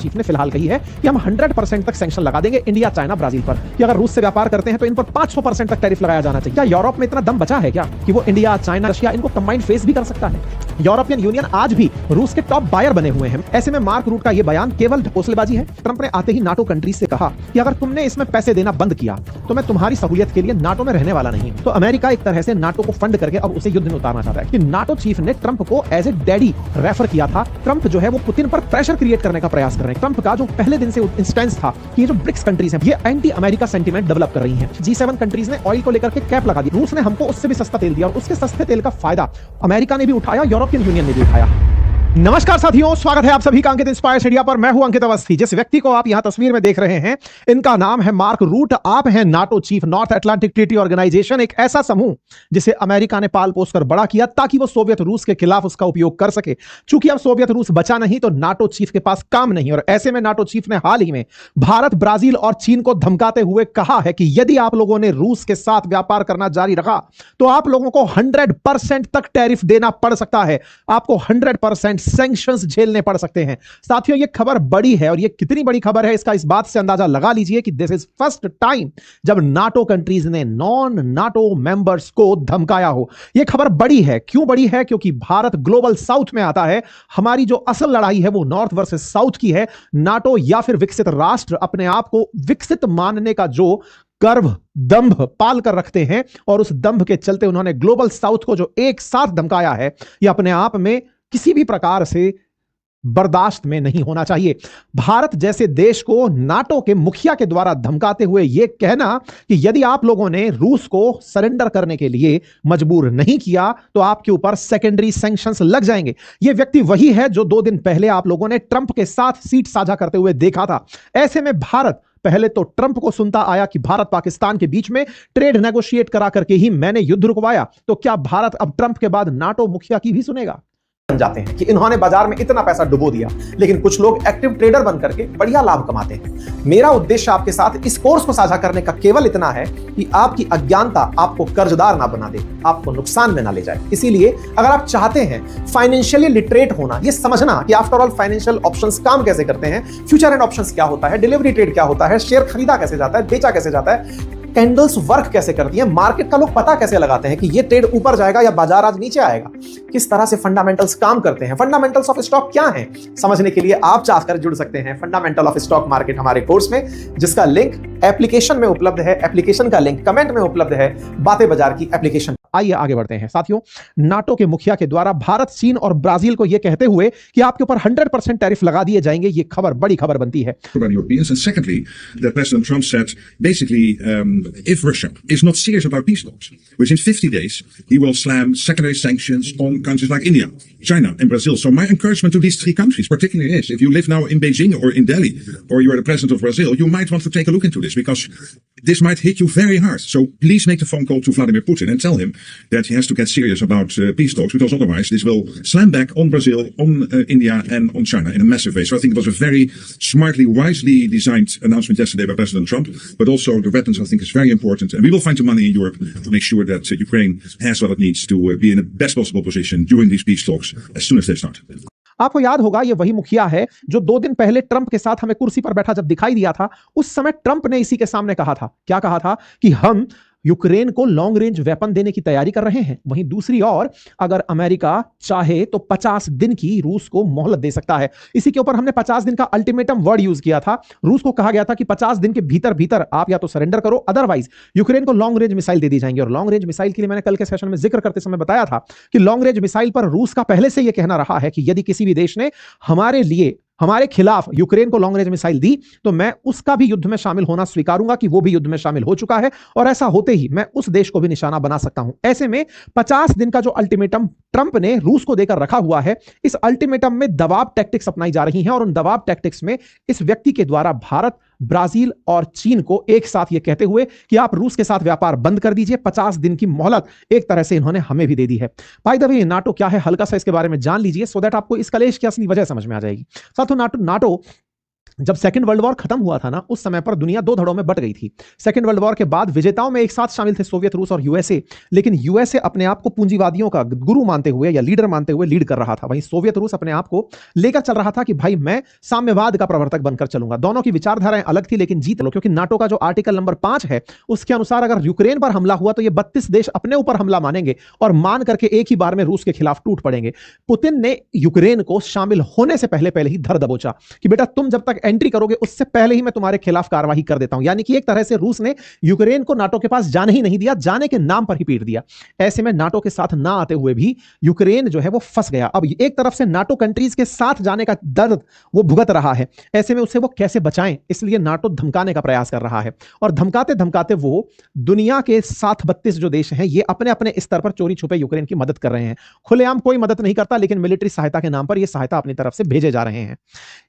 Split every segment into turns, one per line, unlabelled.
Chief ने फिलहाल कही है कि हम 100% तक सैंक्शन लगा देंगे इंडिया, चाइना, ब्राजील पर कि अगर रूस से व्यापार करते हैं तो इन पर 500% तक टैरिफ लगाया जाना चाहिए। क्या यूरोप में इतना दम बचा है क्या कि वो इंडिया, चाइना, रशिया इनको कंबाइंड फेस भी कर सकता है? यूरोपियन यूनियन आज भी रूस के टॉप बायर बने हुए हैं। ऐसे में मार्क रूट का यह बयान केवल ढकोसलेबाजी है। ट्रंप ने आते ही नाटो कंट्रीज से कहा कि अगर तुमने इसमें पैसे देना बंद किया तो मैं तुम्हारी सहूलियत के लिए नाटो में रहने वाला नहीं। तो अमेरिका एक तरह से नाटो को फंड करके अब उसे युद्ध में उतारना चाहता है कि नाटो चीफ ने ट्रंप को एज ए डैडी रेफर किया था। ट्रंप जो है वो पुतिन पर प्रेशर क्रिएट करने का प्रयास कर रहे हैं। ट्रंप का जो पहले दिन से इंस्टेंस था कि ये जो ब्रिक्स कंट्रीज हैं ये एंटी अमेरिका सेंटीमेंट डेवलप कर रही हैं। G7 कंट्रीज ने ऑयल को लेकर के कैप लगा दी। रूस ने हमको उससे भी सस्ता तेल दिया और उसके सस्ते तेल का फायदा अमेरिका ने भी उठाया, यूरोपियन यूनियन ने भी उठाया। नमस्कार साथियों, स्वागत है आप सभी का अंकित इंस्पायर मीडिया पर। मैं हूं अंकित अवस्थी। जिस व्यक्ति को आप यहां तस्वीर में देख रहे हैं इनका नाम है मार्क रूट। आप हैं NATO chief, North Atlantic Treaty Organization, एक ऐसा समूह जिसे अमेरिका ने पाल पोस कर बड़ा किया ताकि वो सोवियत रूस के खिलाफ उसका उपयोग कर सके। चूंकि अब सोवियत रूस बचा नहीं तो नाटो चीफ के पास काम नहीं, और ऐसे में नाटो चीफ ने हाल ही में भारत, ब्राजील और चीन को धमकाते हुए कहा है कि यदि आप लोगों ने रूस के साथ व्यापार करना जारी रखा तो आप लोगों को 100% तक टैरिफ देना पड़ सकता है, आपको 100% सैंक्शंस झेलने पड़ सकते हैं। साथियों, यह खबर बड़ी है, और यह कितनी बड़ी खबर है इसका इस बात से अंदाजा लगा लीजिए कि दिस इज फर्स्ट टाइम जब नाटो कंट्रीज ने नॉन नाटो मेंबर्स को धमकाया हो। यह खबर बड़ी है। क्यों बड़ी है? क्योंकि भारत ग्लोबल साउथ में आता है। हमारी जो असल लड़ाई है वो नॉर्थ वर्सेस साउथ की है। नाटो या फिर विकसित राष्ट्र अपने आप को विकसित मानने का जो गर्व, दंभ पाल कर रखते हैं, और उस दंभ के चलते उन्होंने ग्लोबल साउथ को जो एक साथ धमकाया है, यह अपने आप में किसी भी प्रकार से बर्दाश्त में नहीं होना चाहिए। भारत जैसे देश को नाटो के मुखिया के द्वारा धमकाते हुए यह कहना कि यदि आप लोगों ने रूस को सरेंडर करने के लिए मजबूर नहीं किया तो आपके ऊपर सेकेंडरी सैंक्शंस लग जाएंगे। यह व्यक्ति वही है जो 2 दिन पहले आप लोगों ने ट्रंप के साथ सीट साझा करते हुए देखा था। ऐसे में भारत पहले तो ट्रंप को सुनता आया कि भारत पाकिस्तान के बीच में ट्रेड नेगोशिएट करा करके ही मैंने युद्ध रुकवाया, तो क्या भारत अब ट्रंप के बाद नाटो मुखिया की भी सुनेगा? जाते हैं कि इन्होंने बाजार में इतना पैसा डुबो दिया, लेकिन कुछ लोग एक्टिव ट्रेडर बन करके बढ़िया लाभ कमाते हैं। मेरा उद्देश्य आपके साथ इस कोर्स को साझा करने का केवल इतना है कि आपकी अज्ञानता आपको कर्जदार ना बना दे, आपको नुकसान में ना ले जाए। इसीलिए अगर आप चाहते हैं फाइनेंशियली लिटरेट होना, ये समझना कि आफ्टर ऑल फाइनेंशियल ऑप्शंस काम कैसे करते हैं, फ्यूचर एंड ऑप्शंस क्या होता है, डिलीवरी ट्रेड क्या होता है, शेयर खरीदा कैसे जाता है, बेचा कैसे जाता है, कैंडल्स वर्क कैसे करती हैं, मार्केट का लोग पता कैसे लगाते हैं कि ये ट्रेड ऊपर जाएगा या बाजार आज नीचे आएगा, किस तरह से फंडामेंटल्स काम करते हैं, फंडामेंटल्स ऑफ स्टॉक क्या हैं, समझने के लिए आप चाहकर जुड़ सकते हैं फंडामेंटल ऑफ स्टॉक मार्केट हमारे कोर्स में, जिसका लिंक एप्लीकेशन में उपलब्ध है। एप्लीकेशन का लिंक कमेंट में उपलब्ध है, बातें बाजार की एप्लीकेशन। आइए आगे बढ़ते हैं साथियों। नाटो के मुखिया के द्वारा भारत, चीन और ब्राजील को यह कहते हुए कि आपके ऊपर 100% टैरिफ लगा दिए जाएंगे, यह खबर बड़ी खबर बनती है।
And secondly, that President Trump said, basically, if Russia is not serious about peace talks, within 50 days, he will slam secondary sanctions on countries like India, China, and Brazil. So my encouragement to these 3 countries, particularly is, if you live now in Beijing or in Delhi, or you are the president of Brazil, you might want to take a look into this, because this might hit you very hard. So please make the phone call to Vladimir Putin and tell him that he has to get serious about peace talks, because otherwise this will slam back on Brazil, on India, and on China in a massive way. So I think it was a very smartly, wisely designed announcement yesterday by President Trump, but also the weapons I think is very important. And we will find the money in Europe to make sure that Ukraine has what it needs to be in the best possible position during these peace talks as soon as they start.
आपको याद होगा ये वही मुखिया है जो 2 दिन पहले ट्रंप के साथ हमें कुर्सी पर बैठा जब दिखाई दिया था, उस समय ट्रंप ने इसी के सामने कहा था, क्या कहा था कि हम यूक्रेन को लॉन्ग रेंज वेपन देने की तैयारी कर रहे हैं। वहीं दूसरी ओर अगर अमेरिका चाहे तो 50 दिन की रूस को मोहलत दे सकता है। इसी के ऊपर हमने 50 दिन का अल्टीमेटम वर्ड यूज किया था। रूस को कहा गया था कि 50 दिन के भीतर भीतर आप या तो सरेंडर करो, अदरवाइज यूक्रेन को लॉन्ग रेंज मिसाइल दे दी जाएंगी। और लॉन्ग रेंज मिसाइल के लिए मैंने कल के सेशन में जिक्र करते समय बताया था कि लॉन्ग रेंज मिसाइल पर रूस का पहले से यह कहना रहा है कि यदि किसी भी देश ने हमारे खिलाफ यूक्रेन को लॉन्ग रेंज मिसाइल दी तो मैं उसका भी युद्ध में शामिल होना स्वीकारूंगा, कि वो भी युद्ध में शामिल हो चुका है, और ऐसा होते ही मैं उस देश को भी निशाना बना सकता हूं। ऐसे में 50 दिन का जो अल्टीमेटम ट्रंप ने रूस को देकर रखा हुआ है, इस अल्टीमेटम में दबाव टैक्टिक्स अपनाई जा रही हैं, और उन दबाव टैक्टिक्स में इस व्यक्ति के द्वारा भारत, ब्राजील और चीन को एक साथ यह कहते हुए कि आप रूस के साथ व्यापार बंद कर दीजिए, 50 दिन की मोहलत एक तरह से इन्होंने हमें भी दे दी है। बाय द वे, नाटो क्या है हल्का सा इसके बारे में जान लीजिए, सो दैट आपको इस कलेश की असली वजह समझ में आ जाएगी। साथियों, नाटो जब सेकंड वर्ल्ड वॉर खत्म हुआ था ना, उस समय पर दुनिया दो धड़ों में बट गई थी। सेकंड वर्ल्ड वॉर के बाद विजेताओं में एक साथ शामिल थे सोवियत रूस और यूएसए, लेकिन यूएसए अपने आप को पूंजीवादियों का गुरु मानते हुए या लीडर मानते हुए लीड कर रहा था। वहीं सोवियत रूस अपने आप को लेकर चल रहा था कि भाई मैं साम्यवाद का प्रवर्तक बनकर चलूंगा। दोनों की विचारधाराएं अलग थी, लेकिन जीत लो, क्योंकि नाटो का जो आर्टिकल नंबर 5 है उसके अनुसार अगर यूक्रेन पर हमला हुआ तो ये 32 देश अपने ऊपर हमला मानेंगे और मान करके एक ही बार में रूस के खिलाफ टूट पड़ेंगे। पुतिन ने यूक्रेन को शामिल होने से पहले पहले ही धर दबोचा कि बेटा तुम जब तक एंट्री करोगे उससे पहले ही मैं तुम्हारे खिलाफ कार्रवाई कर देता हूं। यानी कि एक तरह से रूस ने यूक्रेन को नाटो के पास जाने ही नहीं दिया, जाने के नाम पर ही पीट दिया। ऐसे में नाटो के साथ ना आते हुए भी यूक्रेन जो है वो फंस गया। अब एक तरफ से नाटो कंट्रीज के साथ जाने का दर्द वो भुगत रहा है, ऐसे में उसे वो कैसे बचाएं, इसलिए नाटो धमकाने का प्रयास कर रहा है। और धमकाते धमकाते वो दुनिया के 32 जो देश हैं ये अपने अपने स्तर पर चोरी छुपे यूक्रेन की मदद कर रहे हैं। खुलेआम कोई मदद नहीं करता, लेकिन मिलिट्री सहायता के नाम पर यह सहायता अपनी तरफ से भेजे जा रहे हैं।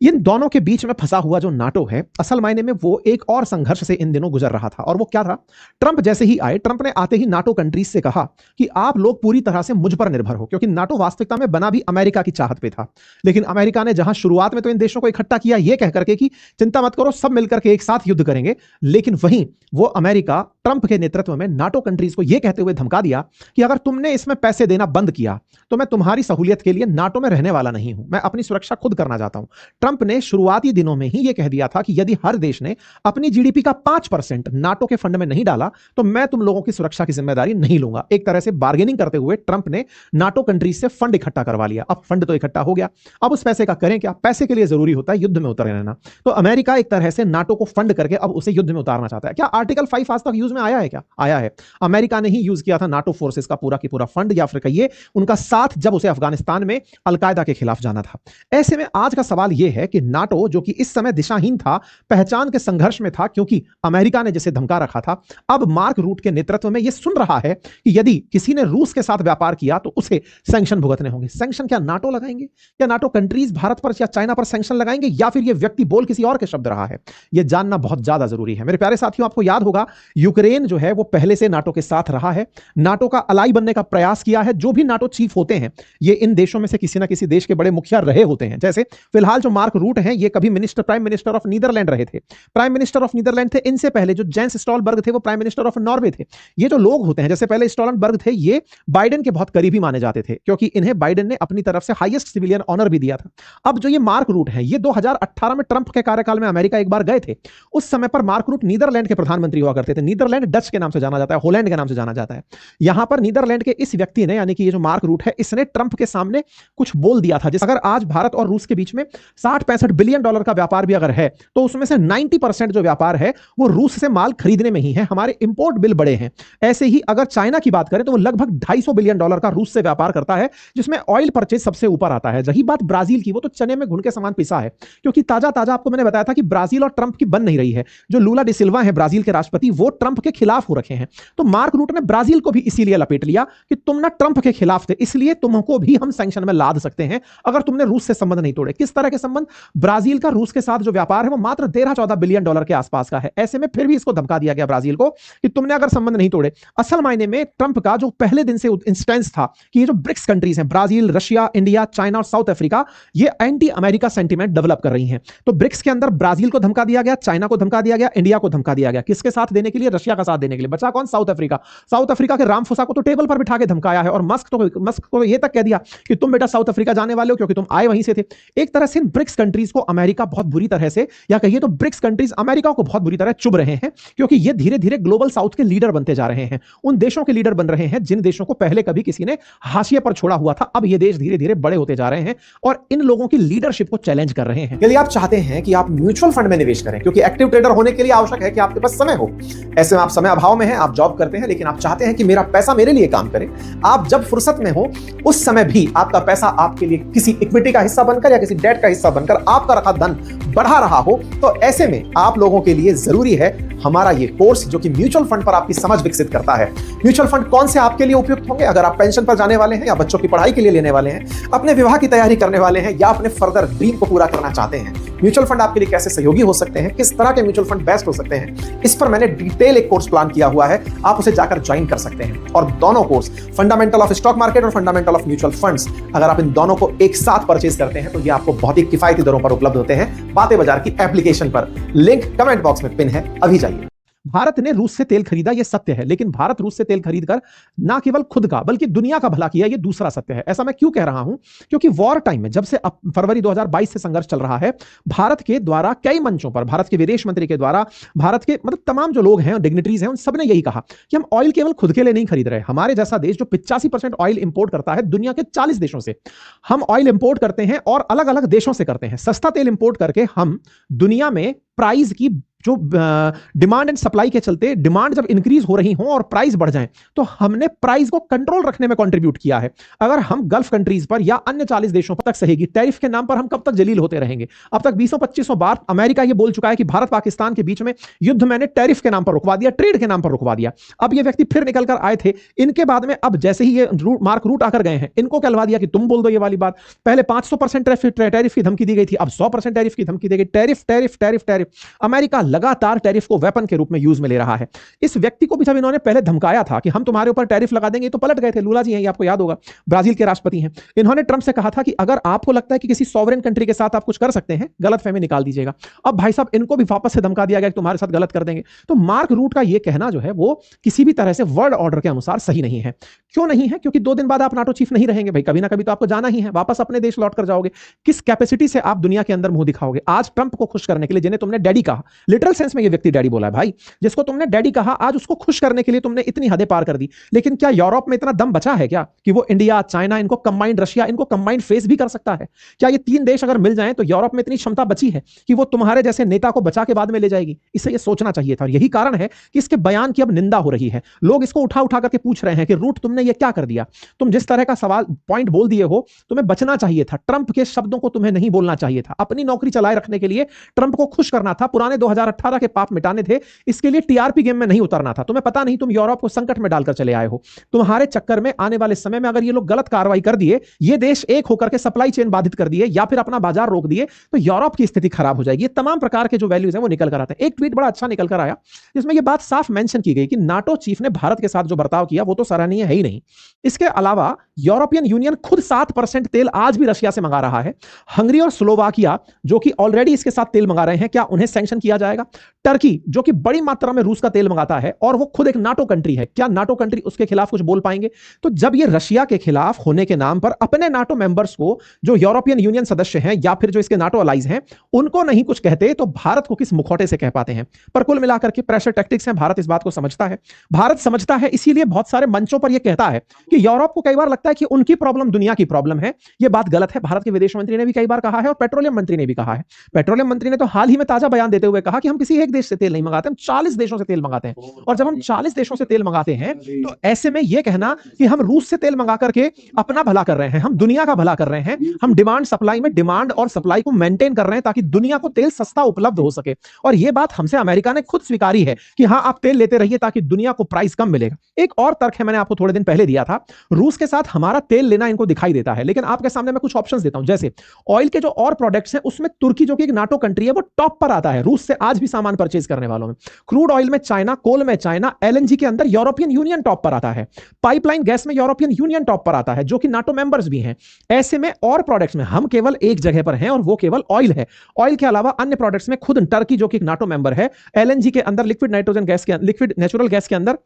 इन दोनों के बीच में फंसा हुआ जो नाटो है, असल मायने में वो एक और संघर्ष से इन दिनों गुजर रहा था। और वो क्या था? ट्रंप जैसे ही आए, ट्रंप ने आते ही नाटो कंट्रीज से कहा कि आप लोग पूरी तरह से मुझ पर निर्भर हो, क्योंकि नाटो वास्तविकता में बना भी अमेरिका की चाहत पे था। लेकिन अमेरिका ने जहां शुरुआत में तो इन देशों को इकट्ठा किया यह कहकर के कि चिंता मत करो, सब मिलकर के एक साथ युद्ध करेंगे, लेकिन वहीं वो अमेरिका ट्रंप के नेतृत्व में नाटो कंट्रीज को यह कहते हुए धमका दिया कि अगर तुमने इसमें पैसे देना बंद किया तो मैं तुम्हारी सहूलियत के लिए नाटो में रहने वाला नहीं हूं, मैं अपनी सुरक्षा खुद करना चाहता हूं। ट्रंप ने शुरुआती दिनों में ही यह कह दिया था कि यदि हर देश ने अपनी जीडीपी का 5% नाटो के फंड में नहीं डाला तो मैं तुम लोगों की सुरक्षा की जिम्मेदारी नहीं लूंगा। एक तरह से बार्गेनिंग करते हुए ट्रंप ने नाटो कंट्रीज से फंड इकट्ठा करवा लिया। अब फंड तो इकट्ठा हो गया, अब उस पैसे का करें क्या? पैसे के लिए जरूरी होता है युद्ध में उतर रहना। तो अमेरिका एक तरह से नाटो को फंड करके अब उसे युद्ध में उतारना चाहता है। क्या आर्टिकल 5 आज तक यूज में आया है? क्या आया है? अमेरिका ने ही यूज किया था नाटो फोर्सेस का पूरा की पूरा फंड, या फिर कहिए उनका साथ, जब उसे अफगानिस्तान में अलकायदा के खिलाफ जाना था। ऐसे में आज का सवाल यह है कि नाटो जो कि इस समय दिशाहीन था, पहचान के संघर्ष में था, क्योंकि अमेरिका ने जिसे धमका रखा था, अब मार्क रूट के नेतृत्व में यह सुन रहा है कि यदि किसी ने रूस के साथ व्यापार किया तो उसे सैंक्शन भुगतने होंगे। सैंक्शन क्या नाटो लगाएंगे? क्या नाटो कंट्रीज भारत पर या चाइना पर सैंक्शन लगाएंगे, या फिर यह व्यक्ति बोल किसी और के शब्द रहा है? यह जानना बहुत ज्यादा जरूरी है। मेरे प्यारे साथियों, आपको याद होगा यूक्रेन जो है वो पहले से नाटो के साथ रहा है, नाटो का अलाई बनने का प्रयास किया है। जो भी नाटो चीफ होते हैं ये इन देशों में से किसी ना किसी देश के बड़े मुखिया रहे होते हैं। जैसे फिलहाल जो मार्क रूट हैं ये कभी प्राइम मिनिस्टर ऑफ नीदरलैंड रहे थे, प्राइम मिनिस्टर ऑफ नीदरलैंड थे। इनसे पहले जो जेंस स्टोलबर्ग थे वो प्राइम मिनिस्टर ऑफ नॉर्वे थे। ये जो लोग होते हैं, जैसे पहले स्टोलनबर्ग थे, ये बाइडेन के बहुत करीबी माने जाते थे, क्योंकि इन्हें बाइडेन ने अपनी तरफ से हाईएस्ट सिविलियन ऑनर भी दिया था। अब जो ये मार्क रूट हैं, ये 2018 में ट्रंप के कार्यकाल में अमेरिका एक बार गए थे। उस समय पर मार्क रूट नीदरलैंड के प्रधानमंत्री हुआ करते थे। नीदरलैंड डच के नाम से जाना जाता है, होलैंड के नाम से जाना जाता है। यहां पर नीदरलैंड के इस व्यक्ति ने, यानी कि ये जो मार्क रूट है, इसने ट्रंप के सामने कुछ बोल दिया था। जिस अगर आज भारत और रूस के बीच में 60-65 बिलियन डॉलर का व्यापार भी अगर है तो उसमें से 90% जो व्यापार है वो रूस से माल खरीदने में ही है। हमारे इंपोर्ट बिल बड़े हैं। ऐसे ही अगर चाइना की बात करें तो वो लगभग 250 बिलियन डॉलर का रूस से व्यापार करता है, जिसमें ऑयल परचेज सबसे ऊपर आता है। रही बात ब्राजील की, वो तो चने में घुन के समान पिसा है, क्योंकि ताजा ताजा आपको मैंने बताया था कि ब्राजील और ट्रंप की बन नहीं रही है। जो लूला डी सिल्वा है ब्राजील के राष्ट्रपति, वो ट्रंप के खिलाफ हो रखे हैं। तो मार्क रूट ने ब्राजील को भी इसीलिए लपेट लिया कि तुम ना ट्रंप के खिलाफ थे, इसलिए तुमको भी हम सैंक्शन में लाद सकते हैं अगर तुमने रूस से संबंध नहीं तोड़े। किस तरह के संबंध? ब्राजील का रूस के साथ जो व्यापार है वो मात्र 13-14 बिलियन डॉलर के आसपास का है। ऐसे में फिर भी इसको धमका दिया गया ब्राजील को कि तुमने अगर संबंध नहीं तोड़े। असल मायने में ट्रंप का जो पहले दिन से इंस्टेंस था कि ये जो ब्रिक्स कंट्रीज हैं, ब्राजील, रशिया, इंडिया, चाइना और साउथ अफ्रीका, ये एंटी अमेरिका सेंटीमेंट डेवलप कर रही हैं। तो ब्रिक्स के अंदर ब्राजील को धमका दिया गया, चाइना को धमका दिया गया, इंडिया को धमका दिया गया। किसके साथ देने के लिए? रशिया का साथ देने के लिए। बचा कौन? South Africa. साउथ अफ्रीका के रामफोसा को तो टेबल पर बिठा के धमकाया है, और मस्क को यह तक कह दिया कि तुम बेटा साउथ अफ्रीका जाने वाले हो क्योंकि तुम आए वहीं से थे। एक तरह से ब्रिक्स कंट्रीज को अमेरिका बहुत बुरी तरह से, या कहिए तो ब्रिक्स कंट्रीज अमेरिका को बहुत बुरी तरह चुभ रहे हैं, क्योंकि ये धीरे धीरे ग्लोबल साउथ के लीडर बनते जा रहे हैं। उन देशों के लीडर बन रहे हैं जिन देशों को पहले कभी किसी ने हाशिए पर छोड़ा हुआ था। अब ये देश धीरे धीरे बड़े होते जा रहे हैं और इन लोगों की लीडरशिप को चैलेंज कर रहे हैं।
यदि आप चाहते हैं कि आप म्यूचुअल फंड में निवेश करें, क्योंकि एक्टिव ट्रेडर होने के लिए आवश्यक है कि आपके पास समय हो। ऐसे में आप समय अभाव में हैं, आप जॉब करते हैं, लेकिन आप चाहते हैं कि मेरा पैसा मेरे लिए काम करे। आप जब फुर्सत में हो उस समय भी आपका पैसा आपके लिए किसी इक्विटी का हिस्सा बनकर या किसी डेट का हिस्सा बनकर आपका रखा धन बढ़ा रहा हो, तो ऐसे में आप लोगों के लिए जरूरी है हमारा ये कोर्स जो कि म्यूचुअल फंड पर आपकी समझ विकसित करता है। म्यूचुअल फंड कौन से आपके लिए उपयुक्त होंगे? अगर आप पेंशन पर जाने वाले हैं या बच्चों की पढ़ाई के लिए लेने वाले हैं, अपने विवाह की तैयारी करने वाले हैं या अपने फर्दर ड्रीम को पूरा करना चाहते हैं, म्यूचुअल फंड आपके लिए कैसे सहयोगी हो सकते हैं, किस तरह के म्यूचुअल फंड बेस्ट हो सकते हैं, इस पर मैंने डिटेल एक कोर्स प्लान किया हुआ है। आप उसे जाकर ज्वाइन कर सकते हैं। और दोनों course, fundamental of stock market और फंडामेंटल ऑफ म्यूचुअल फंड्स, अगर आप इन दोनों को एक साथ परचेज करते हैं तो ये आपको बहुत ही किफायती दरों पर उपलब्ध होते हैं बातें बाजार की एप्लीकेशन पर। लिंक कमेंट बॉक्स में पिन है, अभी जाइए।
भारत ने रूस से तेल खरीदा, यह सत्य है, लेकिन भारत रूस से तेल खरीदकर ना केवल खुद का बल्कि दुनिया का भला किया, यह दूसरा सत्य है। ऐसा मैं क्यों कह रहा हूं? क्योंकि वॉर टाइम में, जब से फरवरी 2022 से संघर्ष चल रहा है, भारत के द्वारा कई मंचों पर, भारत के विदेश मंत्री के द्वारा, भारत के मतलब तमाम जो लोग हैं, डिग्निटरीज हैं, उन सब ने यही कहा कि हम ऑयल केवल खुद के लिए नहीं खरीद रहे। हमारे जैसा देश जो 85% ऑयल इंपोर्ट करता है दुनिया के 40 देशों से, हम ऑयल इंपोर्ट करते हैं और अलग अलग देशों से करते हैं। सस्ता तेल इंपोर्ट करके हम दुनिया में प्राइस की जो डिमांड एंड सप्लाई के चलते, डिमांड जब इंक्रीज हो रही हो और प्राइस बढ़ जाए, तो हमने प्राइस को कंट्रोल रखने में कंट्रीब्यूट किया है। अगर हम गल्फ कंट्रीज पर या अन्य 40 देशों पर तक सहेगी टैरिफ के नाम पर हम कब तक जलील होते रहेंगे? अब तक 20-25 बार अमेरिका यह बोल चुका है कि भारत पाकिस्तान के बीच में युद्ध मैंने टैरिफ के नाम पर रुकवा दिया, ट्रेड के नाम पर रुकवा दिया। अब ये व्यक्ति फिर निकल कर आए थे, इनके बाद में अब जैसे ही ये मार्क रूट आकर गए हैं, इनको कहलवा दिया कि तुम बोल दो ये वाली बात। पहले 500% टैरिफ की धमकी दी गई थी, अब 100% टैरिफ की धमकी दी गई। Tariff tariff tariff tariff, America लगातार टैरिफ को वेपन के रूप में यूज में ले रहा है। इस व्यक्ति को भी जब इन्होंने पहले धमकाया था कि हम तुम्हारे ऊपर टैरिफ लगा देंगे, तो पलट गए थे। लूला जी हैं, ये आपको याद होगा, ब्राजील के राष्ट्रपति हैं। इन्होंने ट्रंप से कहा था कि अगर आपको लगता है कि किसी सॉवरेन कंट्री के साथ आप कुछ कर सकते हैं, गलतफहमी निकाल दीजिएगा। अब भाई साहब इनको भी वापस से धमका दिया गया कि तुम्हारे साथ गलत कर देंगे। तो मार्क रूट का यह कहना जो है वो किसी भी तरह से वर्ल्ड ऑर्डर के अनुसार सही नहीं है। क्यों नहीं है? क्योंकि 2 दिन बाद आप नाटो चीफ नहीं रहेंगे भाई, कभी ना कभी तो आपको जाना ही है, वापस अपने देश लौट कर जाओगे। किस कैपेसिटी से आप दुनिया के अंदर मुंह दिखाओगे? आज ट्रंप को खुश करने के लिए, जिन्हें तुमने डैडी कहा, लिटरल सेंस में यह व्यक्ति डैडी बोला है भाई, जिसको तुमने डैडी कहा, आज उसको खुश करने के लिए तुमने इतनी हदें पार कर दी। लेकिन क्या यूरोप में इतना दम बचा है क्या कि वो इंडिया, चाइना, इनको कंबाइंड, रशिया, इनको कंबाइंड फेस भी कर सकता है? क्या ये 3 देश अगर मिल जाएं तो यूरोप में इतनी क्षमता बची है कि वो तुम्हारे जैसे नेता को बचा के बाद में ले जाएगी? इसे ये सोचना चाहिए था। और यही कारण है कि इसके बयान की अब निंदा हो रही है। लोग इसको उठा उठा करके पूछ रहे हैं कि रूट तुमने ये क्या कर दिया? तुम जिस तरह का सवाल पॉइंट बोल दिए हो, तुम्हें बचना चाहिए था। ट्रंप के शब्दों को तुम्हें नहीं बोलना चाहिए था। अपनी नौकरी चलाए रखने के लिए ट्रंप को खुश करना था, पुराने 2018 के पाप मिटाने थे, इसके लिए टीआरपी गेम में नहीं उतरना था। तुम्हें पता नहीं, तुम यूरोप को संकट में डालकर चले आए हो। तुम्हारे चक्कर में आने वाले समय में अगर ये लोग गलत कार्रवाई कर दिए, ये देश एक होकर के सप्लाई चेन बाधित कर दिए या फिर अपना बाजार रोक दिए, तो यूरोप की स्थिति खराब हो जाएगी। ये तमाम प्रकार के जो वैल्यूज हैं वो निकल कर आते हैं। एक ट्वीट बड़ा अच्छा निकल कर आया जिसमें यह बात साफ मेंशन की गई कि नाटो चीफ ने भारत के साथ जो बर्ताव किया वो तो सराहनीय है ही नहीं। इसके अलावा यूरोपियन यूनियन खुद 7% तेल आज भी रशिया से मंगा रहा है। हंगरी और स्लोवाकिया जो कि ऑलरेडी इसके साथ तेल मंगा रहे हैं, क्या उन्हें सैंक्शन किया जाएगा? टर्की जो कि बड़ी मात्रा में रूस का तेल मंगाता है और वो खुद एक नाटो कंट्री है, क्या नाटो कंट्री उसके खिलाफ कुछ बोल पाएंगे? तो जब ये रशिया के खिलाफ होने के नाम पर अपने नाटो मेंबर्स को, जो यूरोपियन यूनियन सदस्य हैं या फिर जो इसके नाटो अलाइज हैं, उनको नहीं कुछ कहते, तो भारत को किस मुखौटे से कह पाते हैं? पर कुल मिलाकर के प्रेशर टैक्टिक्स हैं। भारत इस बात को समझता है, भारत समझता है, इसीलिए बहुत सारे मंचों पर यह कहता है कि यूरोप को कई बार लगता है कि उनकी प्रॉब्लम दुनिया की प्रॉब्लम है। यह बात गलत है। भारत के विदेश मंत्री ने भी कई बार कहा है और पेट्रोलियम मंत्री ने भी कहा है। पेट्रोलियम मंत्री ने तो हाल ही में ताजा बयान देते हुए कहा कि हम किसी एक देश से तेल नहीं मंगाते, हम 40 देशों से तेल मंगाते हैं। और जब हम 40 देशों से तेल मंगाते हैं तो ऐसे में यह कहना कि हम रूस से तेल मंगा करके अपना भला कर रहे हैं, हम दुनिया का भला कर रहे हैं, हम डिमांड सप्लाई में डिमांड और सप्लाई को मेंटेन कर रहे हैं ताकि दुनिया को तेल सस्ता उपलब्ध हो सके। और यह बात हमसे अमेरिका ने खुद स्वीकारी है कि हां आप तेल लेते रहिए ताकि दुनिया को प्राइस कम मिलेगा। एक और तर्क है, मैंने आपको थोड़े दिन पहले दिया था, रूस के साथ हमारा तेल लेना इनको दिखाई देता है, लेकिन आपके सामने मैं कुछ ऑप्शंस देता हूं। जैसे ऑयल के जो और प्रोडक्ट्स हैं उसमें तुर्की जो कि एक नाटो कंट्री है वो टॉप पर आता है रूस से आज भी सामान परचेज करने वालों में। क्रूड ऑयल में चाइना, कोल में चाइना, एलएनजी के अंदर यूरोपियन यूनियन टॉप पर आता है, पाइपलाइन गैस में यूरोपियन यूनियन टॉप पर आता है जो कि नाटो मेंबर्स भी हैं। ऐसे में और प्रोडक्ट्स में हम केवल एक जगह पर हैं और वो केवल ऑयल है। ऑयल के अलावा अन्य प्रोडक्ट्स में खुद टर्की जो कि एक नाटो मेंबर है, एलएनजी के अंदर, लिक्विड नाइट्रोजन गैस के, लिक्विड नेचुरल गैस के अंदर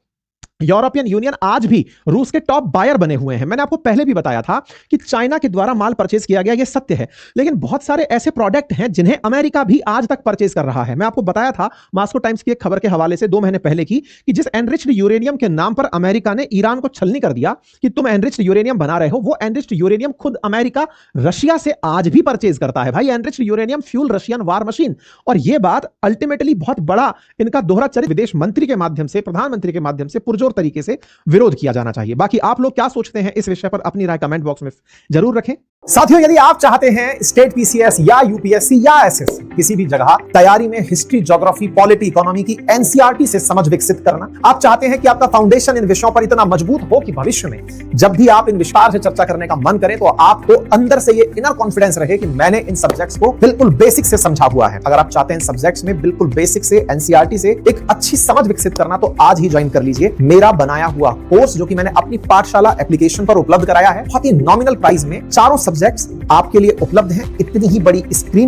यूरोपियन यूनियन आज भी रूस के टॉप बायर बने हुए हैं। मैंने आपको पहले भी बताया था कि चाइना के द्वारा माल परचेज किया गया, यह सत्य है, लेकिन बहुत सारे ऐसे प्रोडक्ट हैं जिन्हें अमेरिका भी आज तक परचेज कर रहा है। मैं आपको बताया था मास्को टाइम्स की एक खबर के हवाले से 2 महीने पहले की कि जिस एनरिच्ड यूरेनियम के नाम पर अमेरिका ने ईरान को छलनी कर दिया कि तुम एनरिच्ड यूरेनियम बना रहे हो, वो एनरिच्ड यूरेनियम खुद अमेरिका रशिया से आज भी परचेज करता है। भाई एनरिच्ड यूरेनियम फ्यूल रशियन वार मशीन। और यह बात अल्टीमेटली बहुत बड़ा इनका दोहरा चरित्र विदेश मंत्री के माध्यम से, प्रधानमंत्री के माध्यम से पुरजोर तरीके से विरोध किया जाना चाहिए। बाकी आप लोग क्या सोचते हैं इस विषय पर अपनी राय कमेंट बॉक्स में जरूर रखें।
साथियों, यदि आप चाहते हैं स्टेट पीसीएस या यूपीएससी या एसएससी किसी भी जगह तैयारी में हिस्ट्री, ज्योग्राफी, पॉलिटी, इकोनॉमी की एनसीईआरटी से समझ विकसित करना, आप चाहते हैं कि आपका फाउंडेशन इन विषयों पर इतना मजबूत हो कि भविष्य में जब भी आप इन विस्तार से चर्चा करने का मन करें तो आपको अंदर से ये इनर कॉन्फिडेंस रहे कि मैंने इन सब्जेक्ट्स को बिल्कुल बेसिक से समझा हुआ है। अगर आप चाहते हैं सब्जेक्ट्स में बिल्कुल बेसिक से एनसीईआरटी से एक अच्छी समझ विकसित करना, तो आज ही ज्वाइन कर लीजिए मेरा बनाया हुआ कोर्स, जो कि मैंने अपनी पाठशाला एप्लीकेशन पर उपलब्ध कराया है। बहुत ही नॉमिनल प्राइस में चारों सब्जेक्ट्स आपके लिए उपलब्ध हैं। इतनी ही बड़ी स्क्रीन